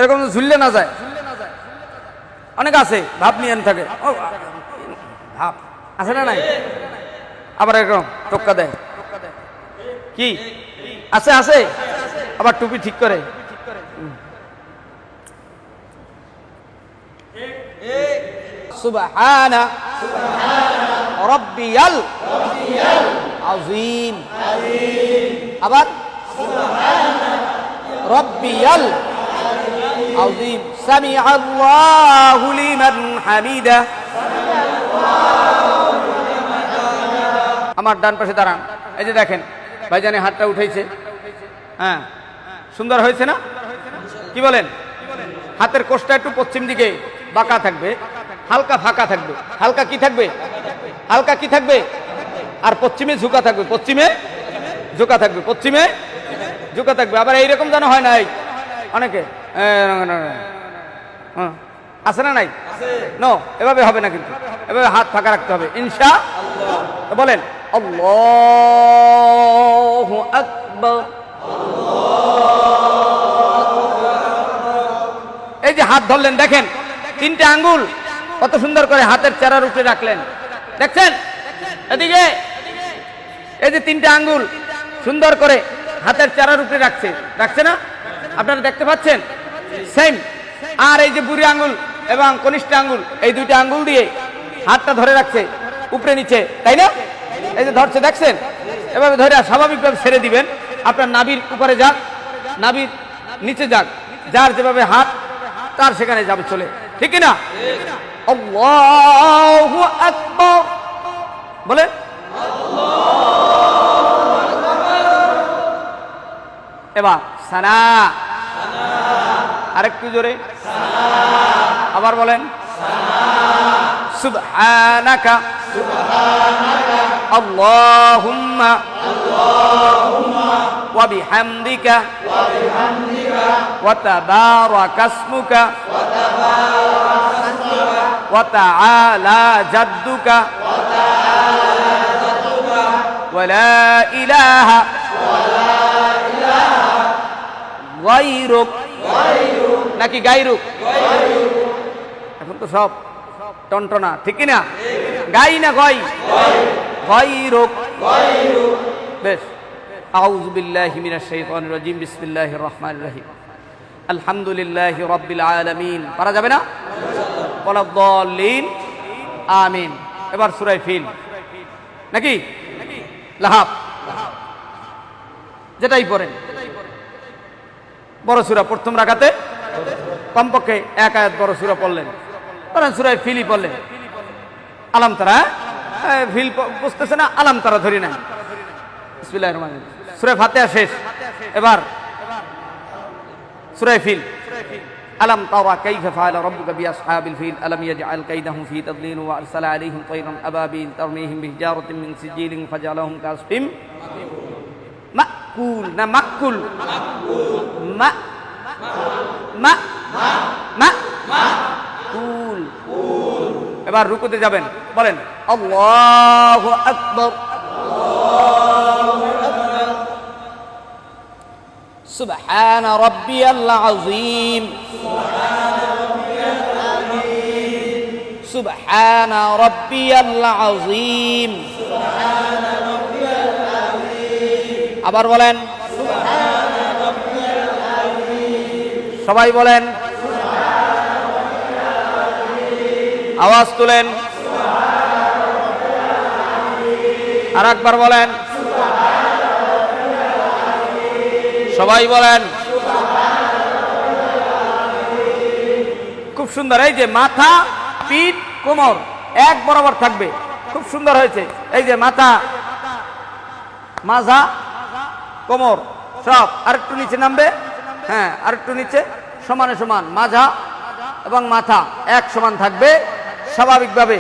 এরকম ঝুললে না যায়। অনেক আছে ভাব নিয়ে থাকে, ভাব আছে না নাই? আবার এরকম টোক্কা দেয়, কি আছে আছে, আবার টুপি ঠিক করে। সুবহানা রাব্বিয়াল আযীম, আবার সুবহানা রাব্বিয়াল আযীম, সামিআল্লাহু লিমান হামিদা। আমার ডান পাশে দাঁড়ান, এই যে দেখেন ভাইজানে হাতটা উঠাইছে, হ্যাঁ সুন্দর হয়েছে না? কি বলেন? হাতের কোষটা একটু পশ্চিম দিকে বাঁকা থাকবে, হালকা ফাঁকা থাকবে, হালকা কি থাকবে, হালকা কি থাকবে, আর পশ্চিমে ঝুঁকা থাকবে, পশ্চিমে ঝুঁকা থাকবে, পশ্চিমে ঝুঁকা থাকবে। আবার এইরকম যেন হয় নাই অনেকে, আছে না নাই? নো, এভাবে হবে না, কিন্তু এভাবে হাত ফাঁকা রাখতে হবে ইনশাআল্লাহ। বলেন আল্লাহু আকবার। এই যে হাত ধরলেন, দেখেন তিনটে আঙ্গুল কত সুন্দর করে হাতের চেরার উপরে রাখলেন, দেখছেন? এদিকে এই যে তিনটে আঙ্গুল সুন্দর করে হাতের চেরার উপরে রাখছে না? আপনারা দেখতে পাচ্ছেন? সেম। আর এই যে বুড়ি আঙ্গুল এবং কনিষ্ঠ আঙ্গুল, এই দুইটা আঙ্গুল দিয়ে হাতটা ধরে রাখছে উপরে নিচে, তাই না? এই যে ধরছে, দেখছেন? এভাবে ধরে স্বাভাবিকভাবে ছেড়ে দিবেন। আপনার নাভির উপরে যাক, নাভির নিচে যাক, যার যেভাবে হাত তার সেখানে যাবে চলে, ঠিক না? আল্লাহু আকবার বলে, এবার সানা, আরেকটু জোরে, আবার বলেন সুবহানাকা আল্লাহুম্মা ওয়া বিহামদিকা ওয়া তাবারাকা ইসমুকা ওয়া তাআলা জাদ্দুকা ওয়া লা ইলাহা গায়রুক, নাকি গায়রুক? এখন তো সব টনটনা, ঠিক না? গাই না গয়? গায়রুক। বেশ। আউযু বিল্লাহি মিনাশ শাইতানির রাজিম, বিসমিল্লাহির রহমানির রহিম, আলহামদুলিল্লাহি রাব্বিল আলামিন। পারা যাবে না? ওয়ালাদ-দাল্লিন, আমিন। এবার সূরা ফিল, নাকি লাহাব, যেটাই পড়েন বড় সূরা, প্রথম রাকাতে কমপক্ষে এক আয়াত বড় সূরা পড়লেন, ধরেন সূরা ফিলই পড়লেন, আলাম তারা, ফিল বুঝতেছে না, আলাম তারা ধরি না। বিসমিল্লাহির রহমানির রহিম, সূরা ফাতিহা শেষ, এবার সূরা ফিল। আলাম তারা কাইফা ফাআলা রাব্বুকা বিআসহাবিল ফিল আলাম ইয়াজআল কাইদাহুম ফি তাদলিল ওয়া আরসালা আলাইহিম তায়রান আবাবিল তারমিহিম বিহিজারাতিন মিন সিজিলিন ফাজআলাহুম কাসফিম মাকুল, না মাকুল, মা মা মা কুল। এবার রুকুতে যাবেন, বলেন আল্লাহু আকবার। সুবহানা রাব্বিয়াল আযীম, সুবহানা রাব্বিয়াল আযীম। আবার বলেন, সবাই বলেন, আওয়াজ তুলেন, আর একবার বলেন, সবাই বলেন। খুব সুন্দর। এই যে মাথা, পিঠ, কোমর এক বরাবর থাকবে, খুব সুন্দর হয়েছে। এই যে মাথা, মাজা, কোমর সব আরেকটু নিচে নামবে, হ্যাঁ আরেকটু নিচে, সমানে সমান মাজা এবং মাথা এক সমান থাকবে স্বাভাবিকভাবে,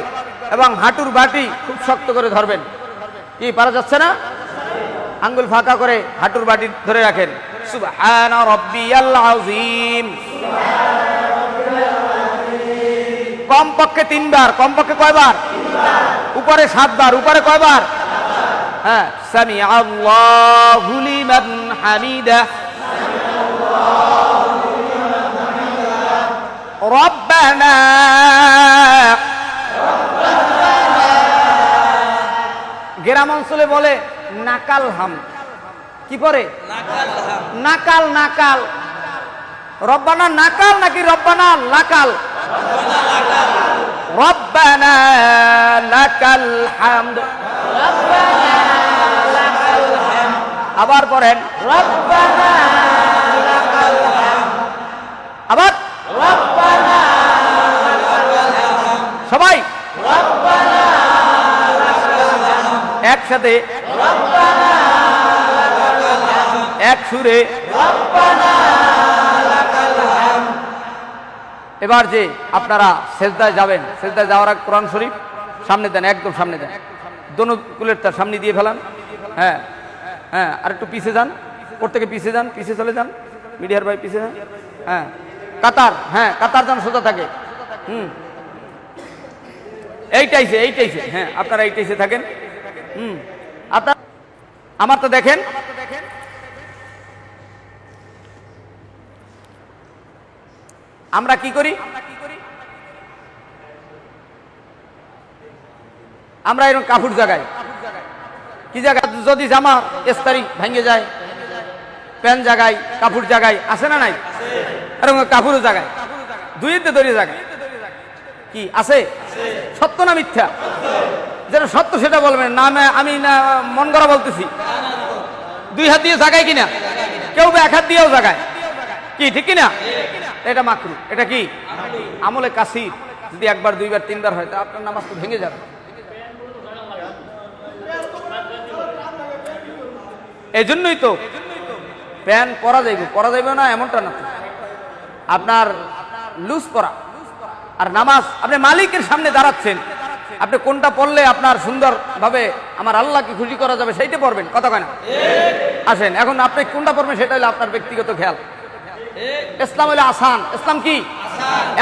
এবং হাঁটুর বাটি খুব শক্ত করে ধরবেন। কি পারা যাচ্ছে না? আঙ্গুল ফাঁকা করে হাঁটুর বাটি ধরে রাখেন। সুবহানা রাব্বিয়াল আযীম, কমপক্ষে 3 বার। কমপক্ষে কয়বার? উপরে 7 বার। উপরে কয়বার? হ্যাঁ, সামিআল্লাহু লিমান হামিদা। রব্বানা গ্রাম অঞ্চলে বলে নাকাল হাম, কি পরে নাকাল নাকাল। রব্বানা নাকাল নাকি রব্বানা লাকাল? রব্বানা লাকাল হামদ। আবার পড়েন রব্বানা লাকাল হামদ। আবার রব্বানা লাকাল হামদ। সবাই রব্বানা লাকাল হামদ। একসাথে রব্বানা লাকাল হামদ। এক সুরে রব্বানা লাকাল হামদ। এবার যে আপনারা সেজদায় যাবেন, সেজদায় যাওয়ার আগে কোরআন শরীফ সামনে দেন, একদম সামনে দেন, দোনো কুলের তার সামনে দিয়ে ফেলান। হ্যাঁ হ্যাঁ, আর একটু পিছিয়ে যান, ওর থেকে পিছিয়ে যান, পিছিয়ে চলে যান, মিডিয়ার ভাই পিছিয়ে যান। হ্যাঁ কাতার, হ্যাঁ কাতার যেন সোজা থাকে। এইটাইছে এইটাইছে, হ্যাঁ আপনারা এইটাইছে থাকেন। আপনার আমার তো দেখেন আমরা কি করি, আমরা এরকম কাপড় জাগাই, কি জায়গা যদি জামা এস্তারি ভেঙে যায়, প্যান্ট জাগাই, কাপড় জাগাই, আছে না নাই? এরকম কাপড়ও জাগাই, দুইতে ধরে জাগাই, কি আছে? সত্য না মিথ্যা? যেটা সত্য সেটা বলবেন না, আমি না মন করা বলতেছি। দুই হাত দিয়ে জাগাই কিনা, কেউ এক হাত দিয়েও জাগায়, কি ঠিক কিনা? এটা মাকরু, এটা কি আমলে কাসির। যদি একবার দুইবার তিনবার হয় তা আপনার নামাজ তো ভেঙে যাবে। এই জন্যই তো প্যান্ট পরা যাইবে না এমনটা না, আপনার লুজ পরা। আর নামাজ আপনি মালিকের সামনে দাঁড়াচ্ছেন, আপনি কোনটা পড়লে আপনার সুন্দর ভাবে আমার আল্লাহকে খুশি করা যাবে সেইটা পড়বেন, কথা কয় না? আসেন এখন আপনি কোনটা পড়বেন সেটা হলো আপনার ব্যক্তিগত খেয়াল। ইসলাম হলো আসান। ইসলাম কি?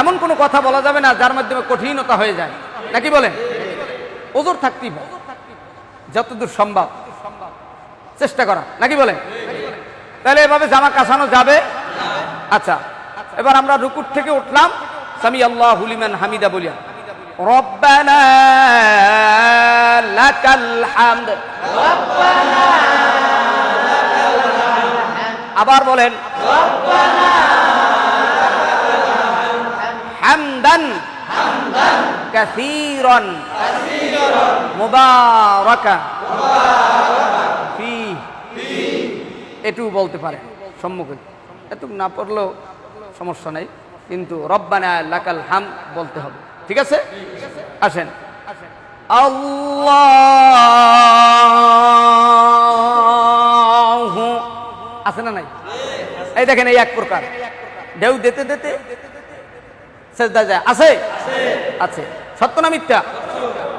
এমন কোনো কথা বলা যাবে না যার মাধ্যমে কঠিনতা হয়ে যায়, নাকি বলেন? ওজোর থাকতেই হবে, যতদূর সম্ভব চেষ্টা করা, নাকি বলেন? তাহলে এভাবে জামা কাছানো যাবে। আচ্ছা, এবার আমরা রুকুর থেকে উঠলাম, সামি আল্লাহু লিমান হামিদা বলিয়া রব্বানা লাকাল হামদ। আবার বলেন হামদান কাসীরান মুবারাকান ফীহি। এটুকু বলতে পারে সম্মুখে, এটুকু না পড়লেও সমস্যা নেই, কিন্তু রব্বানা লাকাল হামদ বলতে হবে, ঠিক আছে? আসেন আল্লাহু, আছে না নাই? এই দেখেন এই এক প্রকার ঢেউ দিতে দিতে সেজদা যায়, আছে আছে, সত্য না মিথ্যা?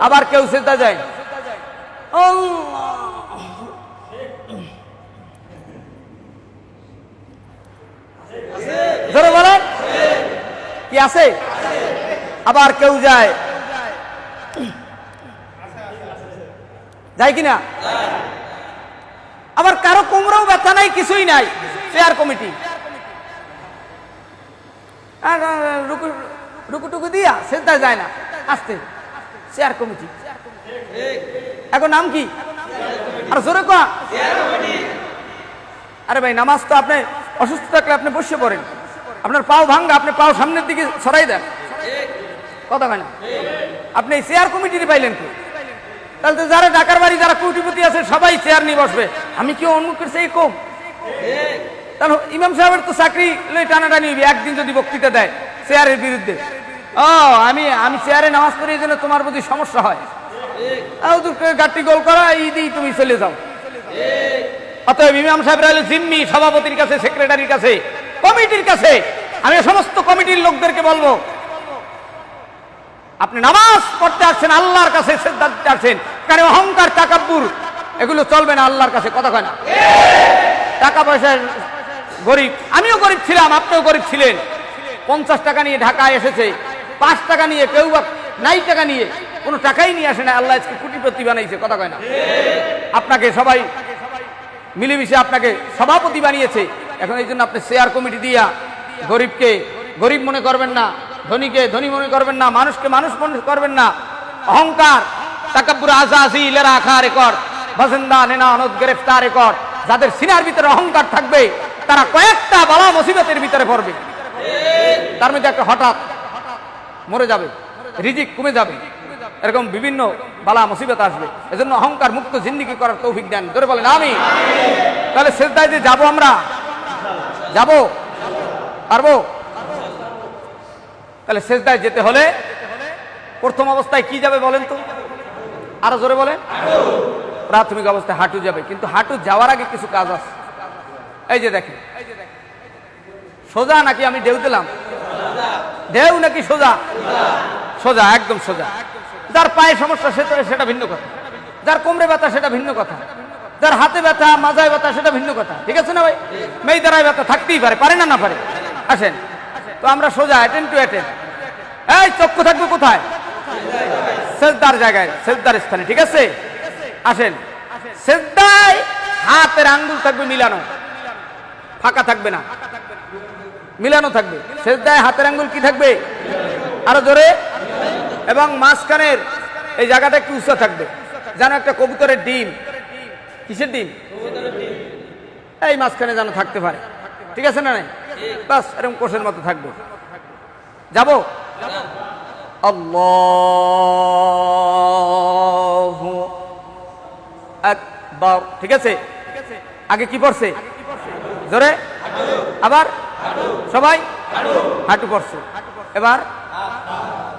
আবার কেউ সেজদা যায় ধরে বলেন কি আছে? আবার কেউ যায় কিনা? আবার কারো কোমরেও ব্যথা নাই, কিছুই নাই, চেয়ার কমিটি রুকুটুকু দিয়া সেজদা যায় না, আসতে চেয়ার কমিটি। এখন নাম কি? আর জোরে কয়া। আরে ভাই নামাজ তো আপনি অসুস্থ থাকলে আপনি বসে পড়েন, আপনার পাও ভাঙ্গা, আপনি পাও সামনের দিকে ছড়াই দেন, কথা হয় না? আপনি চেয়ার কমিটির পাইলেন কি? তাহলে তো যারা ঢাকার বাড়ি যারা কোটিপতি আছে সবাই চেয়ার নিয়ে বসবে, আমি কি অন্যকের সেই কম? তাহলে ইমাম সাহেবের তো চাকরি লই টানাটানি হইবে, একদিন যদি বক্তৃতা দেয় চেয়ারের বিরুদ্ধে, আমি চেয়ারে নামাজ পড়ি এই জন্য তোমার প্রতি সমস্যা হয়, গাড়ি গোল করা এই দিয়ে তুমি চলে যাও। অতএব ইমাম সাহেব হলো জিম্মি সভাপতির কাছে, সেক্রেটারির কাছে, কমিটির কাছে। আমি সমস্ত কমিটির লোকদেরকে বলবো, আপনি নামাজ পড়তে আসছেন, আল্লাহর কাছে সিজদা দিতে আসছেন, কারণ অহংকার তাকাব্বুর এগুলো চলবে না আল্লাহর কাছে, কথা কয় না? টাকা পয়সা গরিব, আমিও গরিব ছিলাম, আপনিও গরিব ছিলেন। 50 টাকা নিয়ে ঢাকায় এসেছে, 5 টাকা নিয়ে, কেউ বা 9 টাকা নিয়ে, কোনো টাকাই নিয়ে আসে না, আল্লাহ আজকে কোটিপতি বানাইছে, কথা কয় না? আপনাকে সবাই মিলেমিশে আপনাকে সভাপতি বানিয়েছে। এখন এই জন্য আপনি চেয়ার কমিটি দিয়া গরিবকে গরিব মনে করবেন না, ধনীকে ধনী মনে করবেন না, মানুষকে মানুষ মনে করবেন না। অহংকার, তাকাব্বুর, আজাজি ইলারা আখা রেকর্ড, বাজিন্দা নেনা অনদ গ্রেফতার রেকর্ড। যাদের সিনার ভিতরে অহংকার থাকবে তারা কয়েকটা বালা মুসিবতের ভিতরে পড়বে। তার মধ্যে একটা হঠাৎ মরে যাবে, রিজিক কমে যাবে, এরকম বিভিন্ন বালা মুসিবত আসবে। এজন্য অহংকার মুক্ত জিন্দেগি করার তৌফিক দেন, ধরে বলেন আমিন। তাহলে সিজদায় যে যাবো, আমরা যাবো, পারবো? তাহলে সিজদায় যেতে হলে প্রথম অবস্থায় কি যাবে বলেন তো? আরো জোরে বলেন। প্রাথমিক অবস্থায় হাঁটু যাবে, কিন্তু হাঁটু যাওয়ার আগে কিছু কাজ আছে। এই যে দেখেন, সোজা নাকি আমি ঢেউ দিলাম? ঢেউ নাকি সোজা? সোজা, একদম সোজা। যার পায়ে সমস্যা সেটা ভিন্ন কথা, যার কোমরে ব্যথা সেটা ভিন্ন কথা, যার হাতে ব্যথা, মাজায় ব্যথা সেটা ভিন্ন কথা, ঠিক আছে না ভাই? মেয়ে দ্বারায় ব্যথা থাকতেই পারে, পারে না, না পারে? আসেন, তো আমরা সোজা, অ্যাটেন্ড টু অ্যাটেন্ড। এই চক্ষু থাকবে কোথায়? সেজদার জায়গায়, সেজদার স্থানে, ঠিক আছে? আসেন, সেজদায় হাতের আঙ্গুল থাকবে মিলানো, ফাঁকা থাকবে না, মিলানো থাকবে। সেজদায় হাতের আঙ্গুল কি থাকবে? আরো জোরে। এবং মাঝখানের এই জায়গাটা একটু উঁচা থাকবে, যেন একটা কবুতরের ডিম। কিসের ডিম? এই মাঝখানে যেন থাকতে পারে, ঠিক আছে না? নাই বাস এরকম কোষের মতো থাকবে। যাবো? আল্লাহু আকবার, ঠিক আছে? আগে কি পড়ছে? জোরে। আবার সবাই হাঁটু পড়ছে। এবার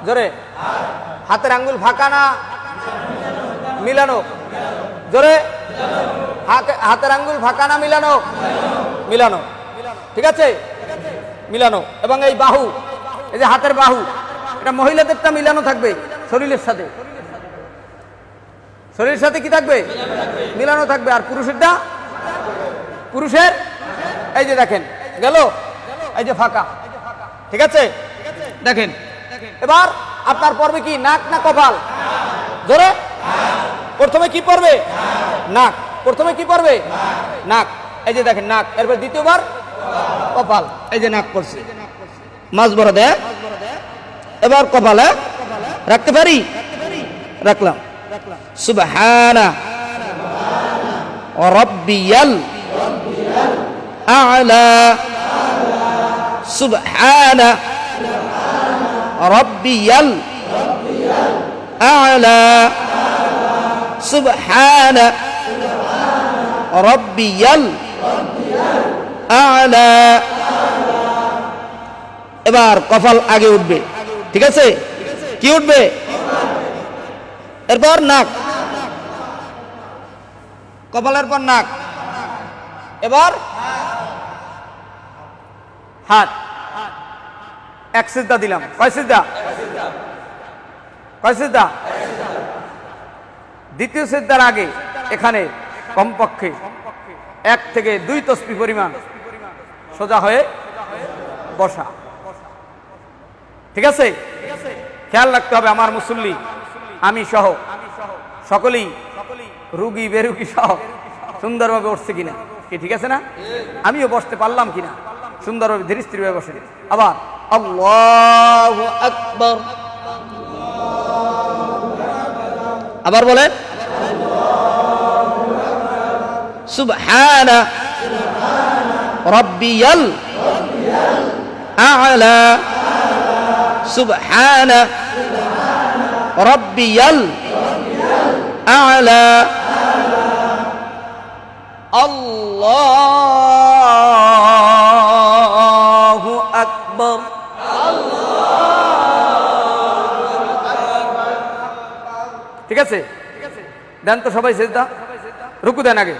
জোরে। হাতের আঙ্গুল ফাঁকা না মিলানো? জোরে। হাতের আঙ্গুল ফাঁকা না মিলানো? মিলানো, ঠিক আছে? মিলানো। এবং এই বাহু, এই যে হাতের বাহু, এটা মহিলাদেরটা মিলানো থাকবে শরীরের সাথে। শরীরের সাথে কি থাকবে? মিলানো থাকবে। আর পুরুষেরটা, পুরুষের এই যে দেখেন গেল, এই যে ফাঁকা, ঠিক আছে? দেখেন এবার আপনার পড়বে কি? নাক না কপাল? জোরে। প্রথমে কি পড়বে? নাক। প্রথমে কি পড়বে? নাক। এই যে দেখেন নাক, এরপর দ্বিতীয়বার কপাল। এই যে নাক পড়ছে, মাঝ বড় দেয়। এবার কপালে রাখতে পারি? রাখলাম। সুবহানা রাব্বিয়াল আ'লা, সুবহানা রাব্বিয়াল আ'লা, সুবহানা রাব্বিয়াল আ'লা। এবার কপাল আগে উঠবে, ঠিক আছে? কি উঠবে? এরপর নাক, কপালের পর নাক। এবার হাত। এক সিজদা দিলাম। কয় সিজদা? কয় সিজদা? দ্বিতীয় সিজদার আগে এখানে কমপক্ষে 1 থেকে 2 তসবিহ পরিমাণ সোজা হয়ে বসা, ঠিক আছে? খেয়াল রাখতে হবে আমার মুসল্লি, আমি সহ সকলেই রুগী বেরুগী সহ সুন্দরভাবে উঠছে কিনা, কি ঠিক আছে না? আমিও বসতে পারলাম কিনা সুন্দরভাবে ধীরে স্থিরভাবে বসে। আবার আল্লাহু আকবার, আবার বলেন সুবহানা রাব্বিয়াল আ'লা, সুবহানা রাব্বিয়াল আ'লা। আল্লাহু আকবার। ঠিক আছে, দেন তো সবাই সিজদা। রুকু দেন আগে।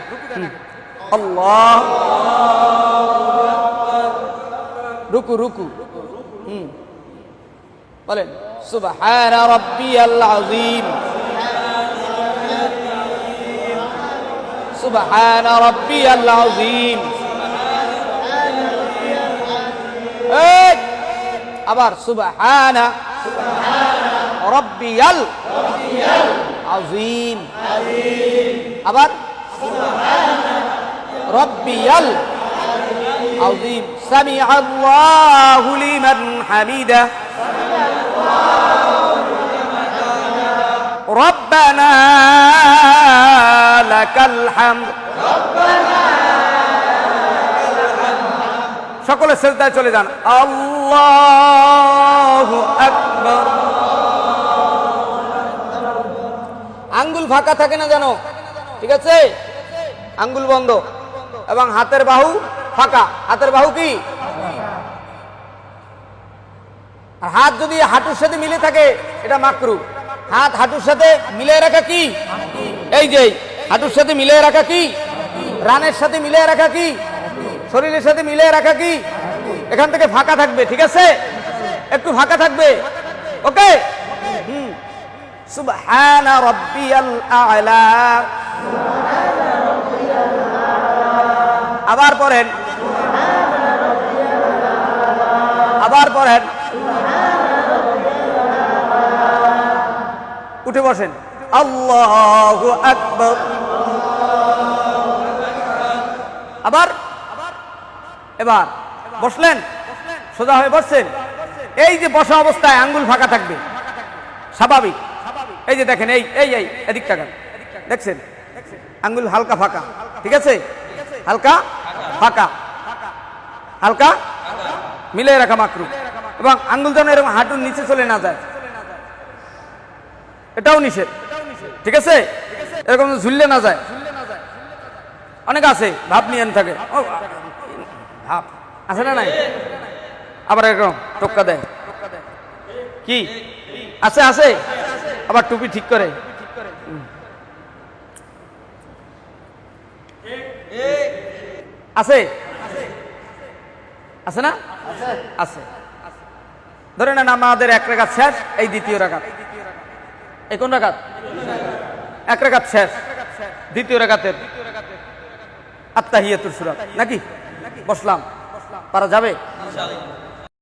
আল্লাহ, রুকু রুকু বলেন সুবহানা রাব্বিয়াল আযীম, সুবহানা রাব্বিয়াল আযীম। আবার সুবহানা রাব্বিয়াল আযীম, আবার রাব্বিয়াল আযীম। সামিআল্লাহু লিমান হামিদা। রব্বানা লাকাল হামদ। সকলে সিজদায় চলে যান। আল্লাহু আকবার। আঙ্গুল ফাঁকা থাকে না জানো, ঠিক আছে? আঙ্গুল বন্ধ এবং হাতের বাহু ফাঁকা। হাতের বাহু কি? আর হাত যদি হাঁটুর সাথে মিলে থাকে এটা মাকরু। হাত হাঁটুর সাথে মিলিয়ে রাখা কি? এই যে হাঁটুর সাথে মিলিয়ে রাখা কি? রানের সাথে মিলিয়ে রাখা কি? শরীরের সাথে মিলিয়ে রাখা কি? এখান থেকে ফাঁকা থাকবে, ঠিক আছে? একটু ফাঁকা থাকবে, ওকে? সুবহানা রাব্বিয়াল আ'লা। আবার পড়েন, আবার পড়েন। উঠে বসেন। আল্লাহু আকবার। আবার এবার বসলেন, সোজা হয়ে বসছেন। এই যে বসা অবস্থায় আঙ্গুল ফাঁকা থাকবে, স্বাভাবিক। এই যে দেখেন, এই এই এই এদিক তাকান, দেখছেন আঙ্গুল হালকা ফাঁকা, ঠিক আছে? হালকা ফাঁকা, হালকা মিলে রাখা মাকরু। এবং আঙ্গুল যেন এরকম হাঁটুর নিচে চলে না যায়, এটাও নিষেধ, ঠিক আছে? এরকম ঝুললে না যায়। অনেক আছে ভাব নিয়ে থাকে, ভাব আছে না নাই? আবার এরকম টোক্কা দেয়, কি আছে? আছে। আবার টুপি ঠিক করে। আছে আছে না? আছে। ধরে নেন আমাদের এক রাকাত শেষ, এই দ্বিতীয় রাকাত। এই কোন রাকাত? এক রাকাত শেষ, দ্বিতীয় রাকাতের আত্তাহিয়াতুস সূরা নাকি? বসলাম, পারা যাবে?